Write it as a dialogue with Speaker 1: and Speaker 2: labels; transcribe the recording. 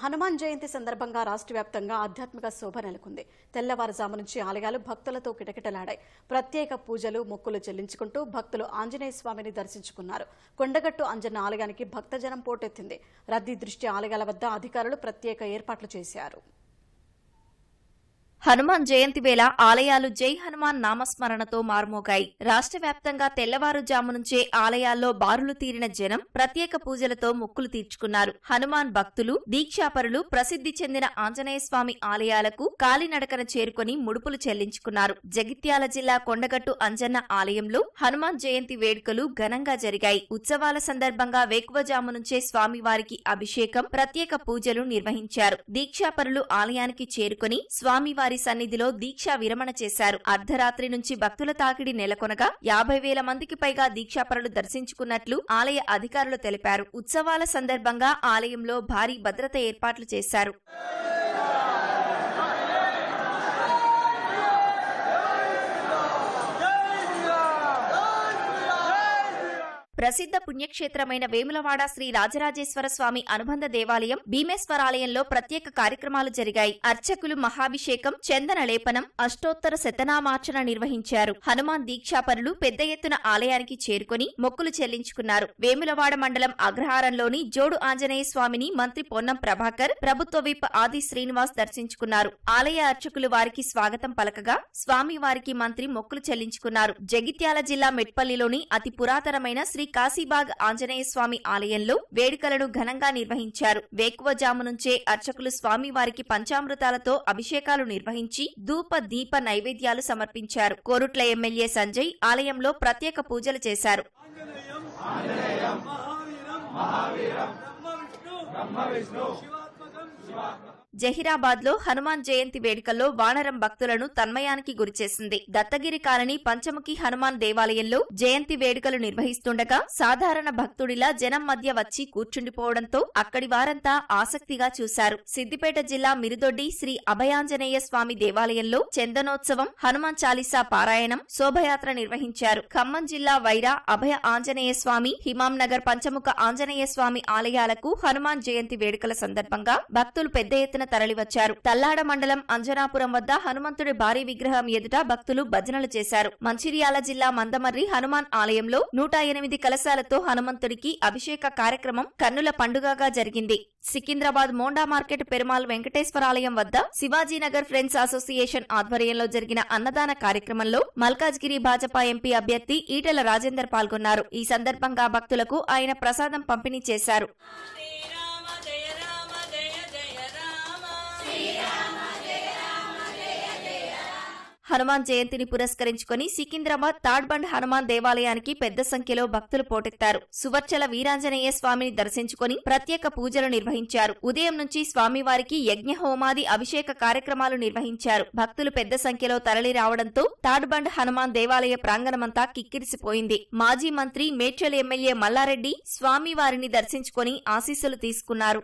Speaker 1: హనుమాన్ జయంతి సందర్భంగా రాష్ట్ర వ్యాప్తంగా ఆధ్యాత్మిక శోభ నెలకొంది. తెల్లవారుజాము నుంచి ఆలయాలు భక్తులతో కిటకిటలాడాయి. ప్రత్యేక పూజలు, మొక్కులు చెల్లించుకుంటూ భక్తులు ఆంజనేయ స్వామిని దర్శించుకున్నారు. కొండగట్టు అంజన్న ఆలయానికి భక్తజనం పోటెత్తింది. రద్దీ దృష్ట్యా ఆలయాల వద్ద అధికారులు ప్రత్యేక ఏర్పాట్లు చేశారు.
Speaker 2: హనుమాన్ జయంతి వేళ ఆలయాలు జై హనుమాన్ నామస్మరణతో మార్మోగాయి. రాష్ట్ర వ్యాప్తంగా తెల్లవారుజాము నుంచే ఆలయాల్లో బారులు తీరిన జనం ప్రత్యేక పూజలతో మొక్కులు తీర్చుకున్నారు. హనుమాన్ భక్తులు, దీక్షాపరులు ప్రసిద్ధి చెందిన ఆంజనేయ స్వామి ఆలయాలకు కాలినడకన చేరుకుని ముడుపులు చెల్లించుకున్నారు. జగిత్యాల జిల్లా కొండగట్టు అంజన్న ఆలయంలో హనుమాన్ జయంతి వేడుకలు ఘనంగా జరిగాయి. ఉత్సవాల సందర్భంగా వేకువజాము నుంచే స్వామివారికి అభిషేకం, ప్రత్యేక పూజలు నిర్వహించారు. దీక్షాపరులు ఆలయానికి చేరుకుని స్వామివారి సన్నిధిలో దీక్షా విరమణ చేశారు. అర్ధరాత్రి నుంచి భక్తుల తాకిడి నెలకొనగా 50,000 మందికి పైగా దీక్షాపరులు దర్శించుకున్నట్లు ఆలయ అధికారులు తెలిపారు. ఉత్సవాల సందర్భంగా ఆలయంలో భారీ భద్రత ఏర్పాట్లు చేశారు. ప్రసిద్ధ పుణ్యక్షేత్రమైన వేములవాడ శ్రీ రాజరాజేశ్వర స్వామి అనుబంధ దేవాలయం భీమేశ్వరాలయంలో ప్రత్యేక కార్యక్రమాలు జరిగాయి. అర్చకులు మహాభిషేకం, చందన లేపనం, అష్టోత్తర శతనామార్చన నిర్వహించారు. హనుమాన్ దీక్షాపరులు పెద్ద ఎత్తున ఆలయానికి చేరుకుని మొక్కులు చెల్లించుకున్నారు. వేములవాడ మండలం అగ్రహారంలోని జోడు ఆంజనేయ స్వామిని మంత్రి పొన్నం ప్రభాకర్, ప్రభుత్వ విప్ ఆది శ్రీనివాస్ దర్శించుకున్నారు. ఆలయ అర్చకులు వారికి స్వాగతం పలకగా స్వామి వారికి మంత్రి మొక్కులు చెల్లించుకున్నారు. జగిత్యాల జిల్లా మెట్పల్లిలోని అతి పురాతనమైన శ్రీ కాశీబాగ్ ఆంజనేయ స్వామి ఆలయంలో వేడుకలను ఘనంగా నిర్వహించారు. వేకువజాము నుంచే అర్చకులు స్వామివారికి పంచామృతాలతో అభిషేకాలు నిర్వహించి ధూప దీప నైవేద్యాలు సమర్పించారు. కోరుట్ల ఎమ్మెల్యే సంజయ్ ఆలయంలో ప్రత్యేక పూజలు చేశారు. జహీరాబాద్ లో హనుమాన్ జయంతి వేడుకల్లో వానరం భక్తులను తన్మయానికి గురిచేసింది. దత్తగిరి కాలనీ పంచముఖి హనుమాన్ దేవాలయంలో జయంతి వేడుకలు నిర్వహిస్తుండగా సాధారణ భక్తుడిలా జనం మధ్య వచ్చి కూర్చుండిపోవడంతో అక్కడి వారంతా ఆసక్తిగా చూశారు. సిద్దిపేట జిల్లా మిరుదొడ్డి శ్రీ అభయాంజనేయ స్వామి దేవాలయంలో చందనోత్సవం, హనుమాన్ చాలీసా పారాయణం, శోభయాత్ర నిర్వహించారు. ఖమ్మం జిల్లా వైరా అభయ ఆంజనేయ స్వామి, హిమాంనగర్ పంచముఖ ఆంజనేయ స్వామి ఆలయాలకు హనుమాన్ జయంతి వేడుకల సందర్భంగా భక్తులు పెద్ద ఎత్తున తరలివచ్చారు. తల్లాడ మండలం అంజనాపురం వద్ద హనుమంతుడి భారీ విగ్రహం ఎదుట భక్తులు భజనలు చేశారు. మంచిర్యాల జిల్లా మందమర్రి హనుమాన్ ఆలయంలో 108 కలశాలతో హనుమంతుడికి అభిషేక కార్యక్రమం కన్నుల పండుగగా జరిగింది. సికింద్రాబాద్ మోండా మార్కెట్ పెరుమాల్ వెంకటేశ్వరాలయం వద్ద శివాజీనగర్ ఫ్రెండ్స్ అసోసియేషన్ ఆధ్వర్యంలో జరిగిన అన్నదాన కార్యక్రమంలో మల్కాజ్గిరి భాజపా ఎంపీ అభ్యర్థి ఈటెల రాజేందర్ పాల్గొన్నారు. ఈ సందర్భంగా భక్తులకు ఆయన ప్రసాదం పంపిణీ చేశారు. హనుమాన్ జయంతిని పురస్కరించుకుని సికింద్రాబాద్ తాడ్బండ్ హనుమాన్ దేవాలయానికి పెద్ద సంఖ్యలో భక్తులు పోటెత్తారు. సువర్చల వీరాంజనేయ స్వామిని దర్శించుకుని ప్రత్యేక పూజలు నిర్వహించారు. ఉదయం నుంచి స్వామివారికి యజ్ఞ హోమాది అభిషేక కార్యక్రమాలు నిర్వహించారు. భక్తులు పెద్ద సంఖ్యలో తరలి రావడంతో తాడ్బండ్ హనుమాన్ దేవాలయ ప్రాంగణమంతా కిక్కిరిసిపోయింది. మాజీ మంత్రి మేడ్చల్ ఎమ్మెల్యే మల్లారెడ్డి స్వామివారిని దర్శించుకుని ఆశీస్సులు తీసుకున్నారు.